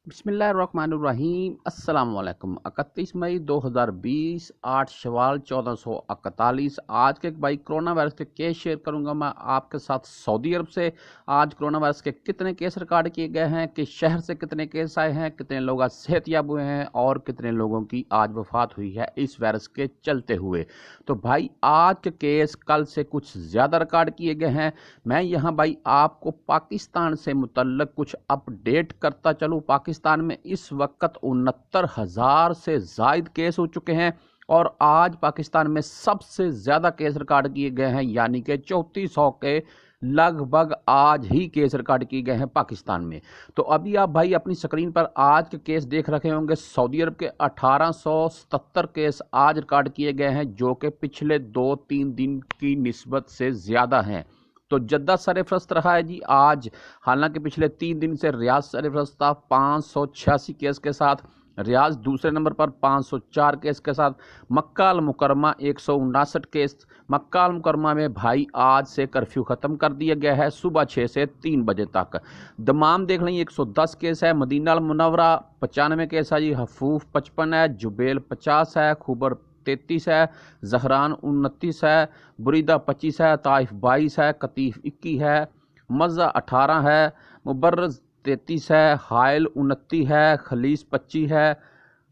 बिस्मिल्लाहिर्रहमानिर्रहीम अस्सलाम वालेकुम। 31 मई 2020, 8 शवाल 1441। आज के भाई कोरोना वायरस के केस शेयर करूंगा मैं आपके साथ सऊदी अरब से। आज कोरोना वायरस के कितने केस रिकॉर्ड किए गए हैं, किस शहर से कितने केस आए हैं, कितने लोग आज सेहतयाब हुए हैं और कितने लोगों की आज वफात हुई है इस वायरस के चलते हुए। तो भाई आज के केस कल से कुछ ज़्यादा रिकॉर्ड किए गए हैं। मैं यहाँ भाई आपको पाकिस्तान से मुतल्लक कुछ अपडेट करता चलूँ। पाकिस्तान में इस वक्त 69,000 से ज़ायद केस हो चुके हैं और आज पाकिस्तान में सबसे ज़्यादा केस रिकॉर्ड किए गए हैं, यानी कि 3400 के लगभग आज ही केस रिकॉर्ड किए गए हैं पाकिस्तान में। तो अभी आप भाई अपनी स्क्रीन पर आज के केस देख रखे होंगे। सऊदी अरब के 1877 केस आज रिकॉर्ड किए गए हैं, जो कि पिछले 2-3 दिन की निस्बत से ज़्यादा हैं। तो जद्दा सरफरस्त रहा है जी आज, हालांकि पिछले 3 दिन से रियाज सरफरस्त था 586 केस के साथ। रियाज दूसरे नंबर पर 504 केस के साथ। मक्का अल मुकरमा 159 केस। मक्का अल मुकरमा में भाई आज से कर्फ्यू ख़त्म कर दिया गया है सुबह 6 से 3 बजे तक। दमाम देख लें 110 केस है। मदीना अल मुनव्वरा 95 केस है जी। हफूफ 55 है। जुबेल 50 है। खुबर 33 है। जहरान 29 है। बुरीदा 25 है। ताइफ 22 है। कतीफ 21 है। मज़ा 18 है। मुबर्रज़ 33 है। हायल 29 है। खलीस 25 है।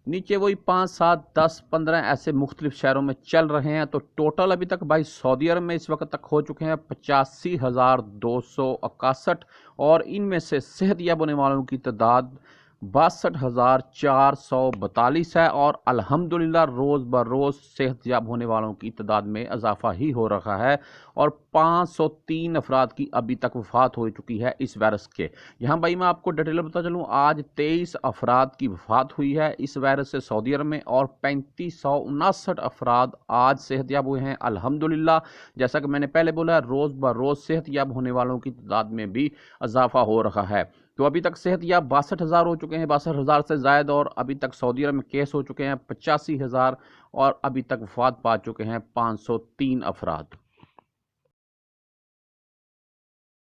नीचे वही 5, 7, 10, 15 ऐसे मुख्तलिफ शहरों में चल रहे हैं। तो टोटल अभी तक भाई सऊदी अरब में इस वक्त तक हो चुके हैं 85,261 और इनमें से सेहतयाब होने वालों की तादाद 62,442 है और अल्हम्दुलिल्लाह रोज़ ब रोज़ सेहतयाब होने वालों की तादाद में इजाफा ही हो रहा है और 503 अफराद की अभी तक वफात हो चुकी है इस वायरस के। यहाँ भाई मैं आपको डिटेल बता चलूँ, आज 23 अफराद की वफात हुई है इस वायरस से सऊदी अरब में और 3559 अफराद आज सेहतयाब हुए हैं अल्हम्दुलिल्लाह। जैसा कि मैंने पहले बोला, रोज़ ब रोज़ सेहतयाब होने वालों की तादाद में भी इजाफा हो रहा है। तो अभी तक सेहतयाब 62,000 हो चुके हैं, 62,000 से ज़ायद, और अभी तक सऊदी अरब में केस हो चुके हैं 85,000 और अभी तक वफात पा चुके हैं 503 अफराद।